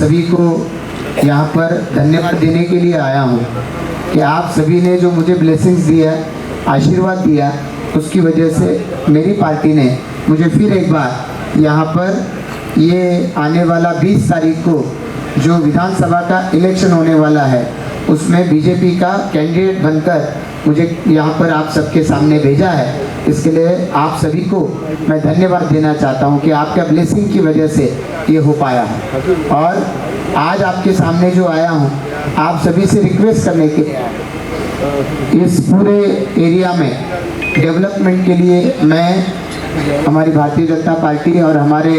सभी को यहाँ पर धन्यवाद देने के लिए आया हूँ कि आप सभी ने जो मुझे ब्लेसिंग्स दिया, आशीर्वाद दिया, उसकी वजह से मेरी पार्टी ने मुझे फिर एक बार यहाँ पर ये आने वाला 20 तारीख को जो विधानसभा का इलेक्शन होने वाला है उसमें बीजेपी का कैंडिडेट बनकर मुझे यहाँ पर आप सबके सामने भेजा है। इसके लिए आप सभी को मैं धन्यवाद देना चाहता हूँ कि आपका ब्लेसिंग की वजह से ये हो पाया है। और आज आपके सामने जो आया हूँ, आप सभी से रिक्वेस्ट करने के लिए इस पूरे एरिया में डेवलपमेंट के लिए मैं हमारी भारतीय जनता पार्टी और हमारे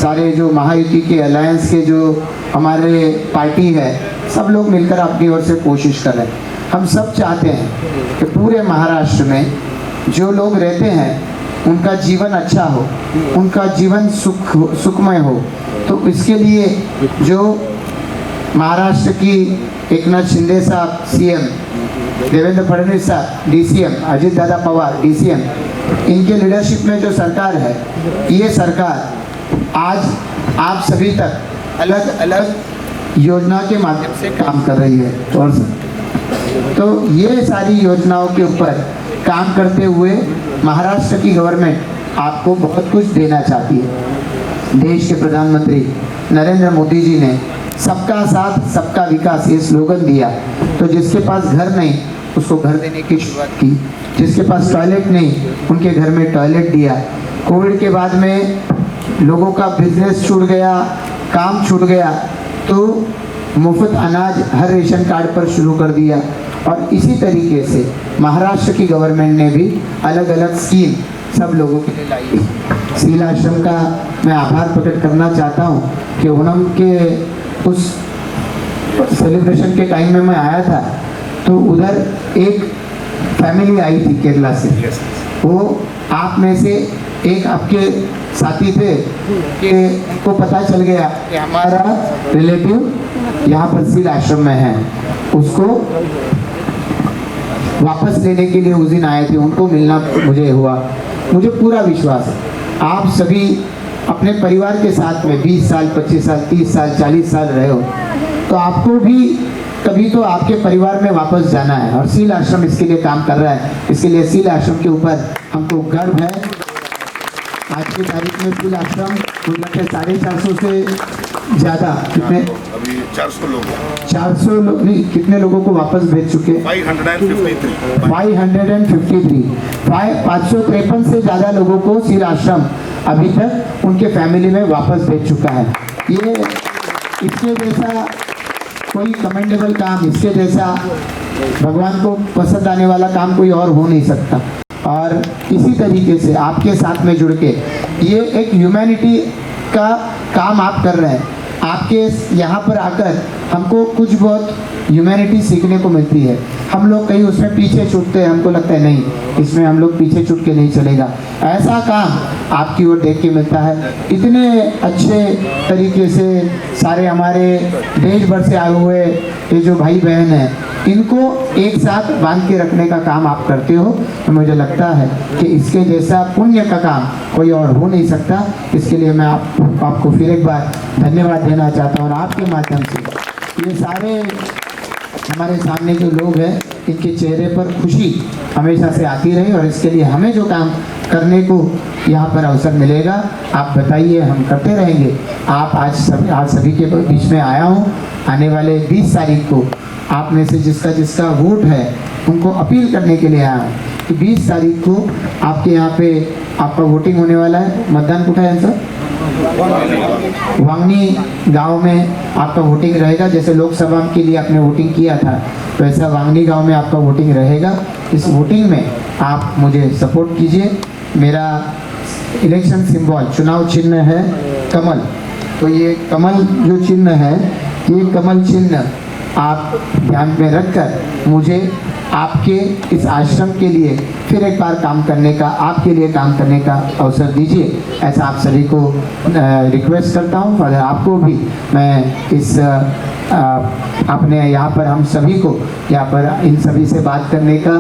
सारे जो महायुति के अलायंस के जो हमारे पार्टी है, सब लोग मिलकर अपनी ओर से कोशिश कर रहे हैं। हम सब चाहते हैं कि पूरे महाराष्ट्र में जो लोग रहते हैं उनका जीवन अच्छा हो, उनका जीवन सुखमय हो। तो इसके लिए जो महाराष्ट्र की एकनाथ शिंदे साहब सीएम, देवेंद्र फडणवीस साहब डीसीएम, अजित दादा पवार डीसीएम, इनके लीडरशिप में जो सरकार है, ये सरकार आज आप सभी तक अलग अलग योजना के माध्यम से काम कर रही है। और तो ये सारी योजनाओं के ऊपर काम करते हुए महाराष्ट्र की गवर्नमेंट आपको बहुत कुछ देना चाहती है। देश के प्रधानमंत्री नरेंद्र मोदी जी ने सबका साथ सबका विकास ये स्लोगन दिया, तो जिसके पास घर नहीं उसको घर देने की शुरुआत की, जिसके पास टॉयलेट नहीं उनके घर में टॉयलेट दिया। कोविड के बाद में लोगों का बिजनेस छूट गया, काम छूट गया, तो मुफ्त अनाज हर रेशन कार्ड पर शुरू कर दिया। और इसी तरीके से महाराष्ट्र की गवर्नमेंट ने भी अलग अलग स्कीम सब लोगों के लिए लाई है। सील आश्रम का मैं आभार प्रकट करना चाहता हूँ कि ओणम के उस सेलिब्रेशन के टाइम में मैं आया था, तो उधर एक फैमिली आई थी केरला से। वो आप में से एक आपके साथी थे कि उनको पता चल गया कि हमारा रिलेटिव यहाँ पर सील आश्रम में है, उसको वापस लेने के लिए उस दिन आए थे, उनको मिलना मुझे हुआ। मुझे पूरा विश्वास है आप सभी अपने परिवार के साथ में 20 साल, 25 साल, 30 साल, 40 साल रहे हो, तो आपको भी कभी तो आपके परिवार में वापस जाना है। और सील आश्रम इसके लिए काम कर रहा है। इसके लिए सील आश्रम के ऊपर हमको गर्व है। आज की तारीख में सील आश्रम मुझे 450 से ज़्यादा, कितने अभी 400 लोग, 400 लोग नहीं, कितने लोगों को वापस भेज चुके? 553 553 से ज़्यादा लोगों को सील आश्रम अभी तक उनके फैमिली में वापस भेज चुका है। ये इसके जैसा कोई कमेंडेबल काम, इसके जैसा भगवान को पसंद आने वाला काम कोई और हो नहीं सकता। और इसी तरीके से आपके साथ में जुड़ के ये एक ह्यूमैनिटी का काम आप कर रहे हैं। आपके यहाँ पर आकर हमको कुछ बहुत ह्यूमैनिटी सीखने को मिलती है। हम लोग कहीं उसमें पीछे छूटते हैं, हमको लगता है नहीं, इसमें हम लोग पीछे छूट के नहीं चलेगा। ऐसा काम आपकी ओर देख के मिलता है। इतने अच्छे तरीके से सारे हमारे देश भर से आए हुए ये जो भाई बहन हैं, इनको एक साथ बांध के रखने का काम आप करते हो, तो मुझे लगता है कि इसके जैसा पुण्य का काम कोई और हो नहीं सकता। इसके लिए मैं आपको फिर एक बार धन्यवाद देना चाहता हूँ। और आपके माध्यम से ये सारे हमारे सामने जो लोग हैं, इनके चेहरे पर खुशी हमेशा से आती रही, और इसके लिए हमें जो काम करने को यहाँ पर अवसर मिलेगा, आप बताइए, हम करते रहेंगे। आप आज सभी के बीच में आया हूँ। आने वाले 20 तारीख को आप में से जिसका जिसका वोट है उनको अपील करने के लिए आया हूँ कि 20 तारीख को आपके यहाँ पे आपका वोटिंग होने वाला है। मतदान कुठे है सर? वांगनी गांव में आपका वोटिंग रहेगा। जैसे लोकसभा के लिए आपने वोटिंग किया था, वैसा वांगनी गांव में आपका वोटिंग रहेगा। इस वोटिंग में आप मुझे सपोर्ट कीजिए। मेरा इलेक्शन सिंबल, चुनाव चिन्ह है कमल। तो ये कमल जो चिन्ह है, ये कमल चिन्ह आप ध्यान में रखकर मुझे आपके इस आश्रम के लिए फिर एक बार काम करने का, आपके लिए काम करने का अवसर दीजिए, ऐसा आप सभी को रिक्वेस्ट करता हूँ। और आपको भी मैं इस आपने यहाँ पर हम सभी को यहाँ पर इन सभी से बात करने का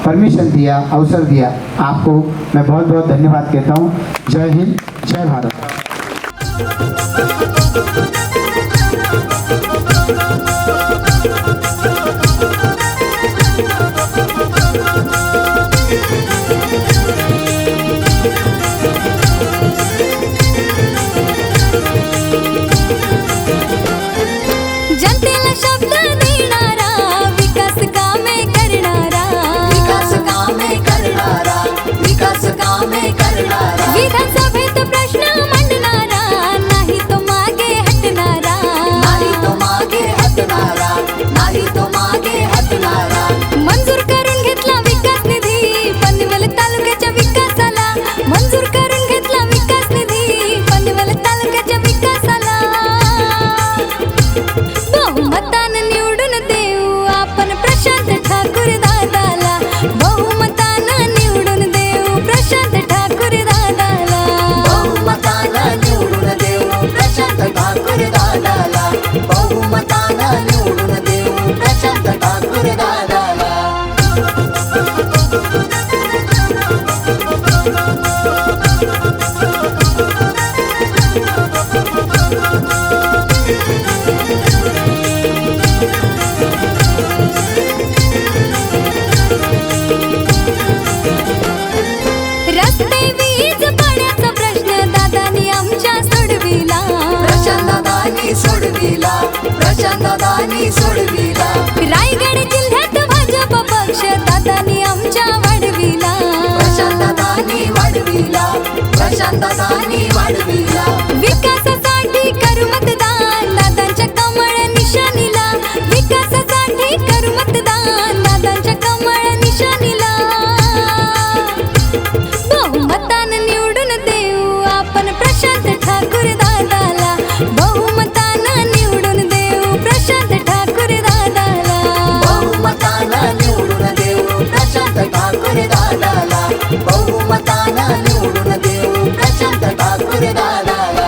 परमिशन दिया, अवसर दिया, आपको मैं बहुत बहुत धन्यवाद कहता हूँ। जय हिंद, जय भारत। जनतेला शब्द देणारा, विकास कामे करणारा, विकास कामे करणारा, विकास कामे करणारा, विधानसभेत प्रश्न मांडणारा, नाही तो मागे हटणारा, नाही तो मागे हटणारा, नाही तो मागे हटणारा, मंजूर करून घेतला विकास निधी पनवेल तालुक्याच्या विकासाला, मंजूर करून घेतला विकास निधी पनवेल तालुक्याच्या विकासाला. बहुमतानं निवडून देऊ आपण प्रशांत ठाकूर दादाला, बहुमतानं निवडून देऊ प्रशांत ठाकूर दादाला. बहुमतानं निवडून देऊ प्रशांत ठाकूर दादाला, बहुमतानं निवडून देऊ प्रशांत ठाकूर दादाला. रस्ते वीज पाण्याचा प्रश्न दादानी आमच्या सोडविला, प्रशांत दादानी सोडविला, प्रशांत दादानी सोडविला, रायगड जिल्ह्यात भाजप पक्ष दादानी आमच्या वाढविला, प्रशांत दादानी वाढविला, प्रशांत दादानी वाढविला, विकासासाठी करू मतदान दादांच्या कमळ निशाणीला, विकासासाठी करू मतदान दादांच्या कमळ निशाणीला. बहुमतानं निवडून देऊ आपण प्रशांत ठाकूर दादाला, बहुमतानं निवडून देऊ प्रशांत ठाकूर दादाला. बहुमतानं निवडून देऊ प्रशांत ठाकूर दादाला, बहुमतानं निवडून देऊ प्रशांत ठाकूर दादाला.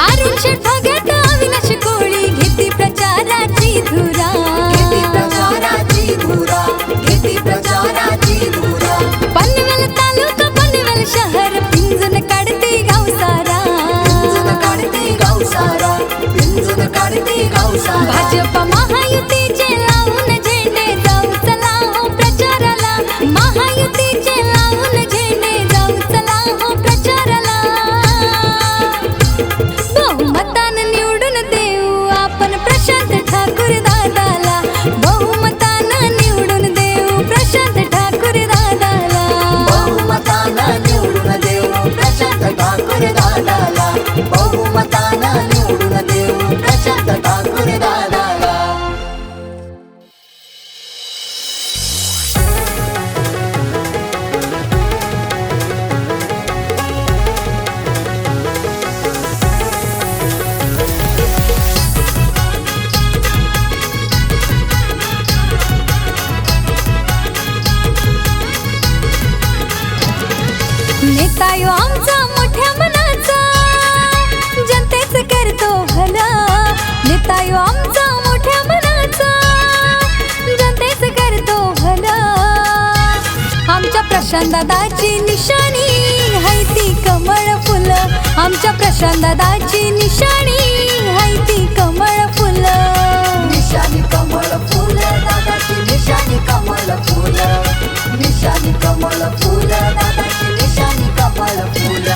अरुण शेठ भगत अविनाश कोळी घेती प्रचाराची धुरा, किती प्रचाराची धुरा, किती प्रचाराची धुरा, पनवेल तालुका पनवेल शहर पिंजून काढते गावसारा, पिंजून काढते गावसारा, पिंजून काढते गावसारा, भाजप महायुतीचे लावून झेंडे जाऊ चला हो प्रचाराला, महायुतीचे लावून झेंडे जाऊ चला हो प्रचाराला. बहुमतानं निवडून देऊ आपण प्रशांत ठाकूर दादाला, बहुमतानं निवडून देऊ प्रशांत ठाकूर दादाला. बहुमतानं निवडून देऊ प्रशांत ठाकूर दादाला, बहुमतानं निवडून देऊ प्रशांत ठाकूर दादाला. नेता यो आमचा मोठ्या मनाचा, जनतेच करतो भलं, नेता यो आमचा मोठ्या मनाचा, जनतेच करतो भलं. आमच्या प्रशांत दादाची निशाणी हाय ती कमळ फुलं, आमच्या प्रशांत दादाची निशाणी हाय ती कमळ फुलं. निशाणी कमळ फुल दादाची, निशाणी कमळ फुल, निशाणी कमळ फुल दादाची, निशाणी कमळ फुल.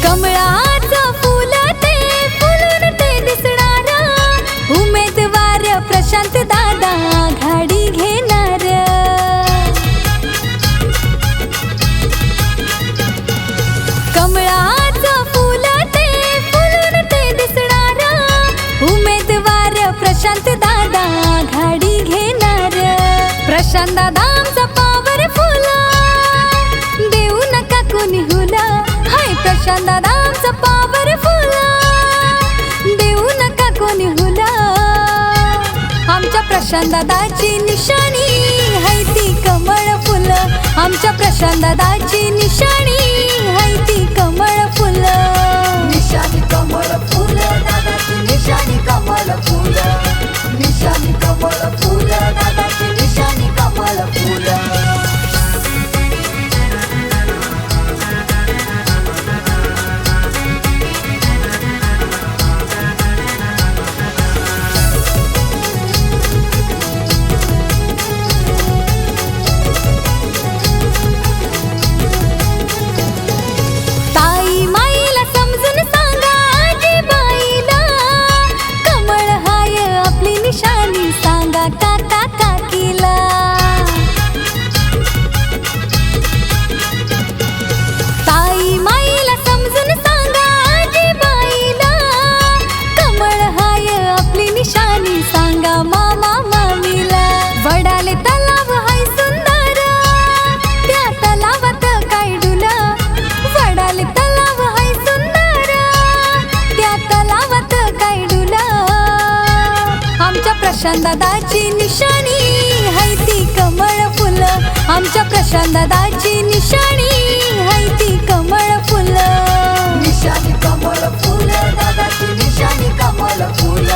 कमळाचं फुल ते फुलून ते दिसणार, उमेदवार प्रशांत दादा आघाडी घेणार. कमळाचं फुल ते फुलून ते दिसणार, उमेदवार प्रशांत दादा आघाडी घेणार. प्रशांत दादा आमचा प्रशांत दादा आमचा पॉवरफुल, देऊ नका कोणी हुला. आमच्या प्रशांत दादाची निशाणी है ती कमळ फुल, आमच्या प्रशांत दादाची निशाणी है ती कमळ फुल. निशानी कमल फूल दादाची निशानी कमल फूल, निशानी कमल फूल दादाची निशानी कमल फूल. ताई माईला समजून सांगा, आजीबाईला कमळ हाय आपली निशाणी सांगा काका काकीला. ताई माईला समजून सांगा, आजीबाईला कमळ हाय आपली निशाणी सांगा मामा मामीला. वडाले तलाव हाय सुंदर, त्या तलावात काय डुला. वडाले तलाव हाय सुंदर, त्या तलावात काय डुला. आमच्या प्रशांत दादाची निशाणी है ती कमळ फुल, आमच्या प्रशांत दादाची निशाणी है ती कमळ फुल. निशानी कमल फूल दादाची निशानी कमल फूल,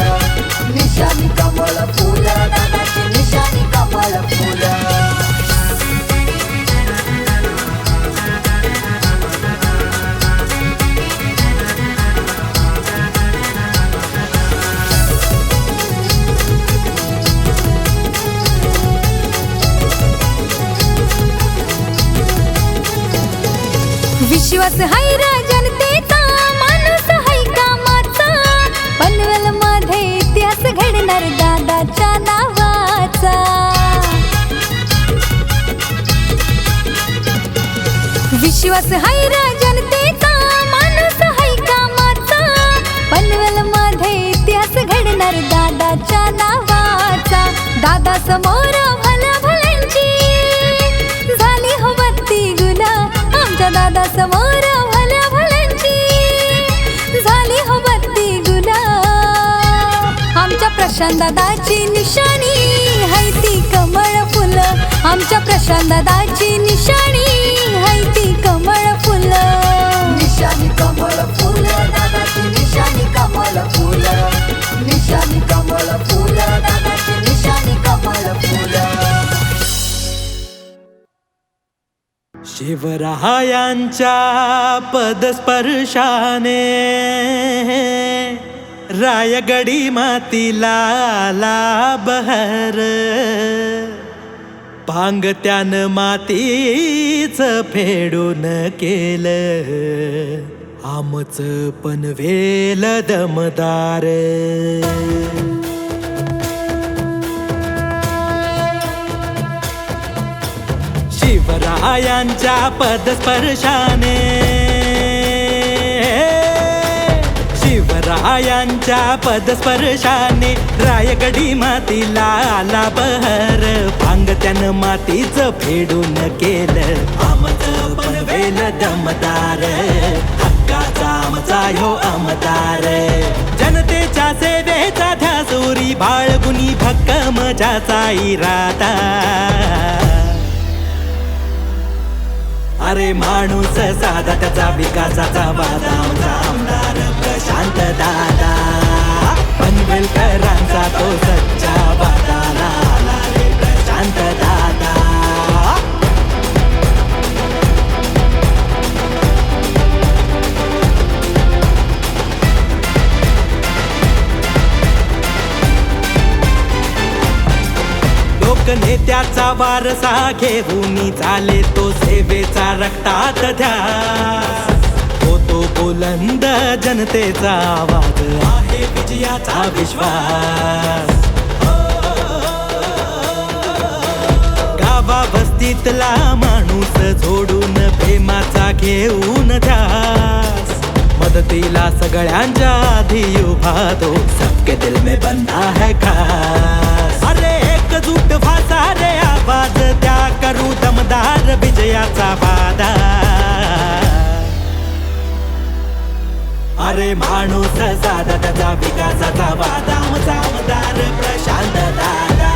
निशानी कमल फूल दादाची निशानी कमल फूल. विश्वास हाय रा जनतेचा, माणूस हाय कामाचा. पनवेल मध्ये इतिहास घडणार दादाच्या नावाचा. विश्वास हाय रा जनतेचा, माणूस हाय कामाचा. पनवेल मध्ये इतिहास घडणार दादाच्या नावाचा. दादा समोर भल्या भल्यांची झाली हो बत्ती गुला, आमच्या दादा समोर भल्या भल्यांची झाली हो बत्ती गुला. आमच्या प्रशांत दादाची निशाणी है ती कमळ फुल, आमच्या प्रशांत दादाची निशाणी है ती कमळ फुल. निशानी कमल फूल दादाची निशानी कमल फूल, निशानी कमल फूल दादाची निशानी कमल फूल. शिवरायांच्या पदस्पर्शाने रायगडी मातीला आला बहर. पांगत्यानं मातीच फेडून केलं आमचं पनवेल दमदार. शिवरायांच्या पदस्पर्शाने, शिवरायांच्या पदस्पर्शाने रायगडी मातीला आला बहर. पांगत्यानं मातीचं फेडून केलं आमचं पनवेल दमदार. हक्काचा आमचा ह्यो आमदार, जनतेच्या सेवेचा ध्यासोरी बाळगुनी भक्कम ज्याचा इरादा. अरे माणूस साधा त्याचा विकासाचा वादा, आमचा आमदार प्रशांत दादा. पनवेलकरांचा तो सच्चा वादाला आला रे प्रशांत दादा. लोकनेत्याचा वारसा घेऊन चाले तो सेवेचा रक्तात ध्यास. तो बुलंद जनतेचा आवाज आहे विजयाचा विश्वास. गावा वस्तीतला माणूस जोडून प्रेमाचा घेऊन ध्यास. मदतीला सगळ्यांच्या आधी उभा तो सबके दिल में बंदा है खास. अरे एकजूट व्हा रे आवाज त्या करू दमदार विजयाचा वादा. माणूस साधा त्याचा विकासाचा वादाम जामदार प्रशांत दादा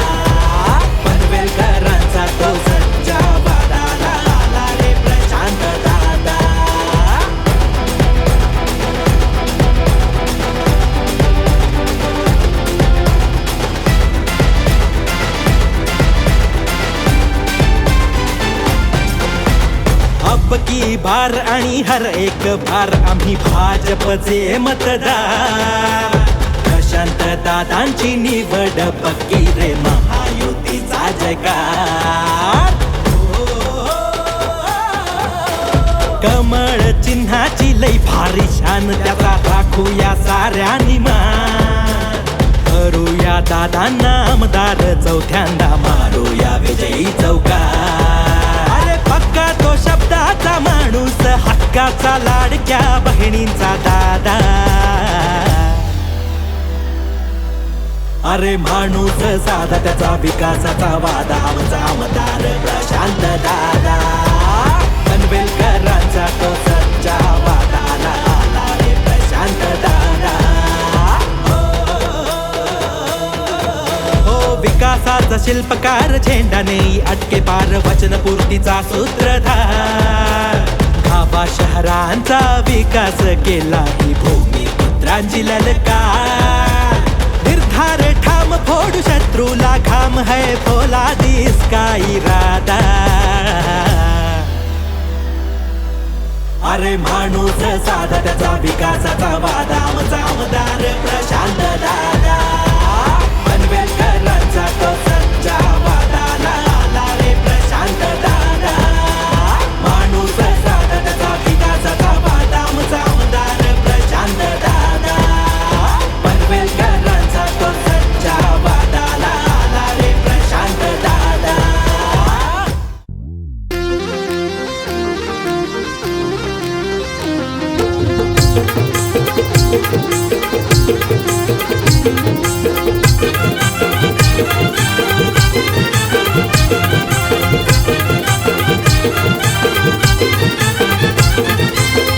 पनवेलकरांचा तो सच्चा वादाला आला रे प्रशांत दादा. अब की बार आणि हर एक बार आम्ही भाजपचे मतदार. प्रशांत दादांची निवड पक्की रे महायुतीचा जयकार. कमळ चिन्हाची लई भारी शान त्याचा राखूया साऱ्यांनी मान. करूया दादांना आमदार चौथ्यांदा मारूया विजयी चौकार. अरे पक्का तो शब्दाचा माणूस हक्काचा लाडक्या बहिणींचा दादा. अरे माणूस साधा त्याचा विकासाचा वादा आमचा आमदार प्रशांत दादा पनवेलकरांचा तो सच्चा वादाला आला रे प्रशांत दादा. हो विकासाचा शिल्पकार झेंडाने अटके पार वचनपूर्तीचा सूत्रधार. गावा शहरांचा विकास केला ही भूमिपुत्रांची ललकार. निर्धार ठाम फोडू शत्रूला घाम है पोलादी इसका इरादा. अरे माणूस साधा त्याचा विकासाचा वादा आमचा आमदार प्रशांत दादा पनवेलकरांचा तो सच्चा वादाला आला रे प्रशांत दादा. माणूस साधा त्याचा विकासाचा वादा आमचा आमदार प्रशांत दादा पनवेलकरांचा तो सच्चा वादाला आला रे प्रशांत दादा.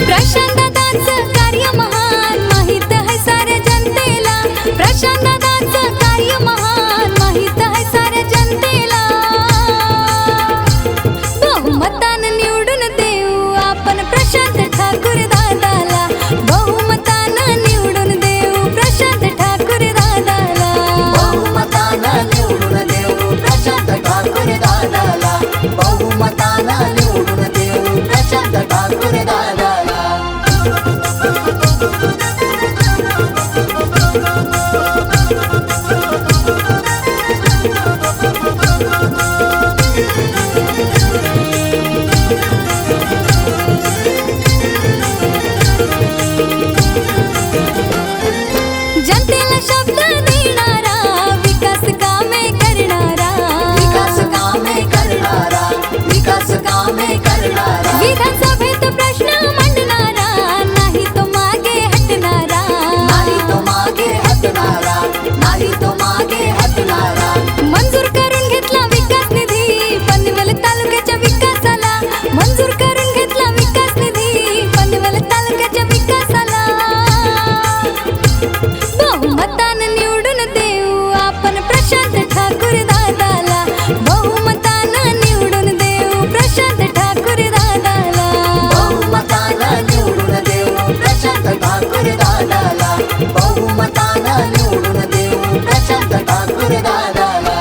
प्रशांत दादांचं कार्य महान माहित आहे साऱ्या जनतेला. प्रशांत दादांचं कार्य महान माहित आहे साऱ्या जनतेला. बहुमतानं निवडून देऊ आपण प्रशांत ठाकूर दादाला. बहुमतानं निवडून देऊ प्रशांत ठाकूर दादाला. बहुमतानं निवडून देऊ प्रशांत ठाकूर दादाला. बहुमतानं निवडून देऊ प्रशांत ठाकूर दादाला. जनतेला शब्द देणारा विकास कामे करणारा. विकास कामे करणारा. विकास कामे करणारा. विधानसभेत प्रश्न मांडणारा नाही तो मागे हटणारा. नाही तो मागे हटणारा. नाही तो मागे हटणारा. मंजूर करून घेतला विकास निधी पनवेल तालुक्याच्या विकासाला. मंजूर करून घेतला विकास निधी पनवेल तालुक्याच्या विकासाला. बहुमतानं निवडून देऊ आपण प्रशांत ठाकूर दादाला. बहुमतानं निवडून देऊ प्रशांत ठाकूर दादाला. बहुमतानं निवडून देऊ प्रशांत ठाकूर दादाला. बहुमतानं निवडून देऊ प्रशांत ठाकूर दादाला.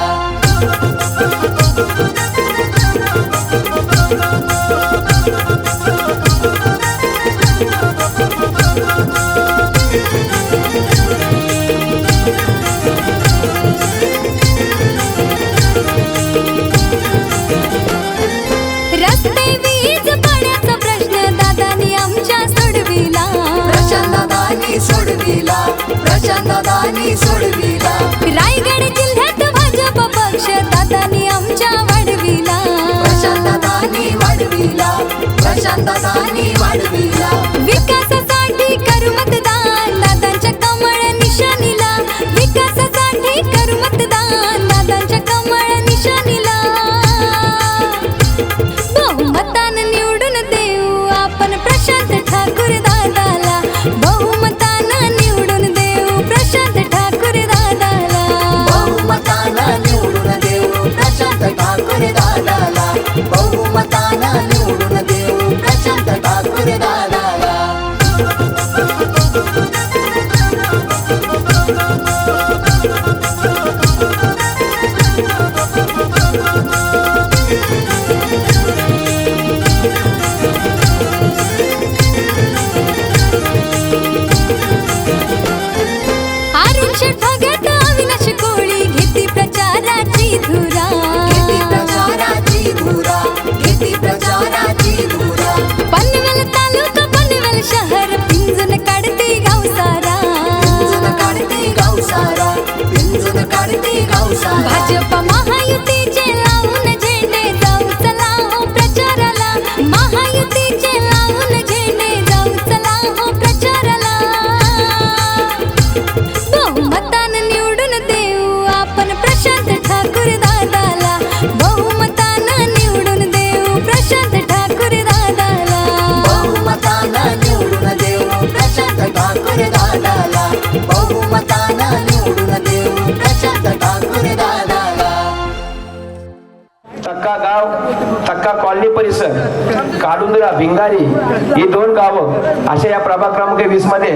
रस्ते वीज पाण्याचा प्रश्न दादानी आमच्या सोडविला. प्रशांत दादानी सोडविला. प्रशांत दादानी सोडविला. रायगड जिल्ह्यात भाजप पक्ष दादानी आमच्या वाढविला. प्रशांत दादानी वाढविला. प्रशांत दादानी वाढविला. विकासासाठी करू मतदान दादांच्या कमळ निशाणीला. विकासासाठी करू मतदान दादांच्या कमळ निशाणीला. बहुमतानं निवडून देऊ आपण प्रशांत ठाकूर दादाला. बहुमतानं भाजप महायुतीचे लावून झेंडे जाऊ चला हो प्रचाराला महायुतीचे लावून झेंडे जाऊ चला हो प्रचाराला बहुमतानं निवडून देऊ आपण प्रशांत ठाकूर दादाला बहुमतानं निवडून देऊ प्रशांत ठाकूर दादाला बहुमतानं निवडून देऊ प्रशांत ठाकूर दादाला बहुमतानं निवडून देऊ प्रशांत ठाकूर दादाला तक्का गाव तक्का कॉलनी परिसर काडुंद्रा भिंगारी ही 2 गावं अशा या प्रभाग क्रमांक 20 मध्ये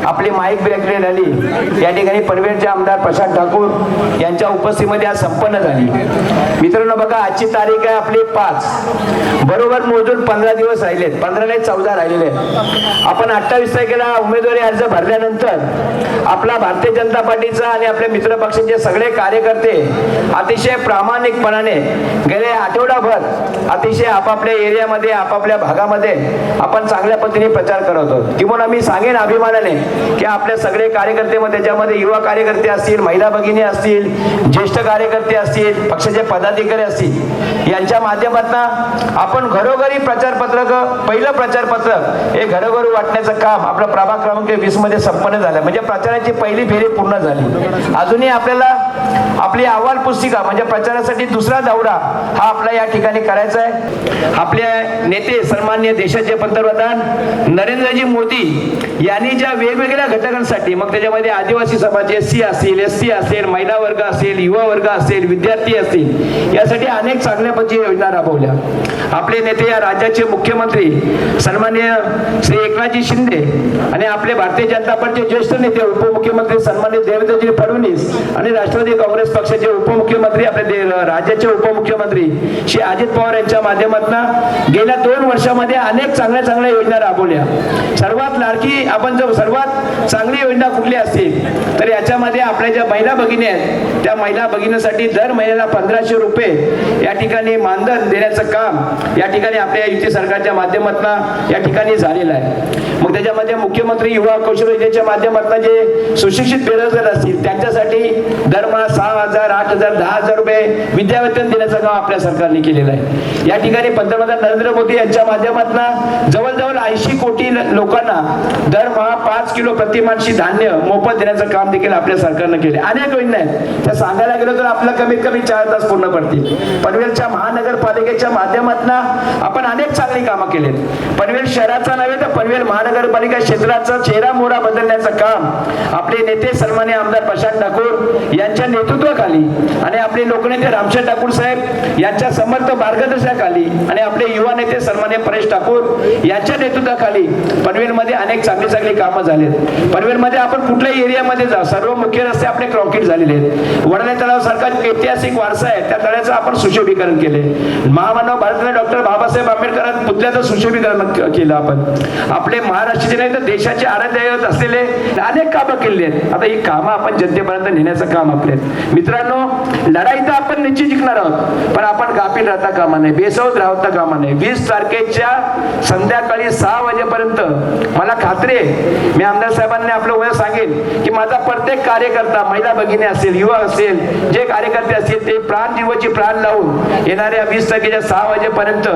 आपली माईक ब्रेक रॅली या ठिकाणी पनवेलचे आमदार प्रशांत ठाकूर यांच्या उपस्थितीमध्ये आज संपन्न झाली. मित्रांनो बघा, आजची तारीख आहे आपली 5, बरोबर मोजून 15 दिवस राहिलेत, 15 नाही 14 राहिलेले. आपण 28 तारखेला उमेदवारी अर्ज भरल्यानंतर आपला भारतीय जनता पार्टीचा आणि आपल्या मित्र पक्षाचे सगळे कार्यकर्ते अतिशय प्रामाणिकपणाने गेले आठवडाभर अतिशय आपापल्या एरियामध्ये आपापल्या भागामध्ये आपण चांगल्या पद्धतीने प्रचार करत आहोत. किंवा मी सांगेन अभिमानाने की आपले सगळे कार्यकर्ते मध्ये त्याच्यामध्ये युवा कार्यकर्ते असतील, महिला भगिनी असतील, ज्येष्ठ कार्यकर्ते असतील, पक्षाचे पदाधिकारी असतील, यांच्या माध्यमातून आपण घरोघरी प्रचारपत्रक पहिलं प्रचारपत्रक हे घरोघरी वाटण्याचं काम आपलं प्रभाग क्रमांक 20 मध्ये संपन्न झालं. म्हणजे प्रचाराची पहिली फेरी पूर्ण झाली. अजूनही आपल्याला आपली अहवाल पुस्तिका म्हणजे प्रचारासाठी दुसरा दौरा हा आपला या ठिकाणी करायचा आहे. आपले नेते सन्माननीय देशाचे पंतप्रधान नरेंद्रजी मोदी यांनी ज्या वेगवेगळ्या घटकांसाठी, मग त्याच्यामध्ये आदिवासी समाज, SC असेल, ST असेल, महिला वर्ग असेल, युवा वर्ग असेल, विद्यार्थी असतील, यासाठी अनेक चांगल्या पद्धतीच्या योजना राबवल्या. आपले नेते या राज्याचे मुख्यमंत्री सन्माननीय श्री एकनाथजी शिंदे आणि आपले भारतीय जनता पार्टीचे ज्येष्ठ नेते उपमुख्यमंत्री सन्माननीय देवेंद्रजी फडणवीस आणि राष्ट्रवादी काँग्रेस पक्षाचे उपमुख्यमंत्री आपले राज्याचे उपमुख्यमंत्री श्री अजित पवार यांच्या माध्यमातून गेल्या 2 वर्षामध्ये अनेक चांगल्या योजना राबवल्या. सर्वात लाडकी आपण जर सर्वात चांगली योजना कुठली असेल तर याच्यामध्ये आपल्या ज्या महिला भगिनी आहेत त्या महिला भगिनीसाठी दर महिन्याला 1500 रुपये या ठिकाणी मानधन देण्याचं काम या ठिकाणी आपल्या युती सरकारच्या माध्यमातून या ठिकाणी झालेलं आहे. मग त्याच्यामध्ये मुख्यमंत्री युवा कौशल्य योजनेच्या माध्यमातून जे सुशिक्षित बेरोजगार असतील त्यांच्यासाठी दरमहा 6,000, 8,000, 10,000 रुपये विद्यावेतन देण्याचं काम आपल्या सरकारने केलेलं आहे. या ठिकाणी पंतप्रधान नरेंद्र मोदी यांच्या माध्यमातून जवळजवळ 80 कोटी लोकांना दरमहा 5 किलो प्रतिमानशी धान्य मोफत देण्याचं काम देखील आपल्या सरकारनं केले. अनेक योजना आहेत, त्या सांगायला गेलो तर आपलं कमीत कमी 4 तास पूर्ण पडतील. पनवेलच्या महानगरपालिकेच्या माध्यमातून आपण अनेक चांगली कामं केलीत. पनवेल शहराचा नव्हे तर पनवेल महानगरपालिका क्षेत्राचा चेहरा मोहरा बदलण्याचं काम आपले नेते सन्माननीय आमदार प्रशांत ठाकूर यांच्या नेतृत्वाखाली आणि आपले लोकनेते रामशेठ ठाकूर साहेब यांच्या समर्थ मार्गदर्शनाखाली आणि आपले युवा नेते सन्माननीय परेश ठाकूर यांच्या नेतृत्वाखाली पनवेलमध्ये अनेक चांगली कामं झालेत. पनवेलमध्ये आपण कुठल्याही एरियामध्ये जा, सर्व मुख्य रस्ते आपले क्रॉकेट झालेले आहेत. वडले तलाव सारखा ऐतिहासिक वारसा आहे, त्या तळ्याचं आपण सुशोभीकरण केले. महामानव भारतरत्न डॉक्टर बाबासाहेब आंबेडकर पुतळ्याचं सुशोभीकरण केलं. आपण आपले महाराष्ट्राचे नाही तर देशाचे आराध्य दैवत असलेले अनेक कामं केली आहेत. आता ही कामं आपण जनतेपर्यंत नेण्याचं काम आपले. मित्रांनो, लढाई तर आपण निश्चित जिंकणार आहोत, पण आपण गाफील राहता कामा नये, बेसवत राहता कामा नये. 20 तारखेच्या संध्याकाळी 6 वाजेपर्यंत मला खात्री आहे, मी आमदार साहेबांनी आपलं वय सांगेन की माझा प्रत्येक कार्यकर्ता, महिला भगिनी असेल, युवा असेल, जे कार्यकर्ते असतील ते जीवाची प्राण लावून येणाऱ्या 20 तारखेच्या 6 वाजेपर्यंत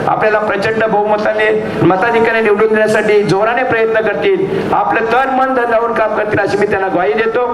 आपल्याला प्रचंड बहुमताने मताधिक्याने निवडून देण्यासाठी जोराने प्रयत्न करतील. आपलं तन मन धन लावून काम करतील अशी मी त्यांना ग्वाही देतो.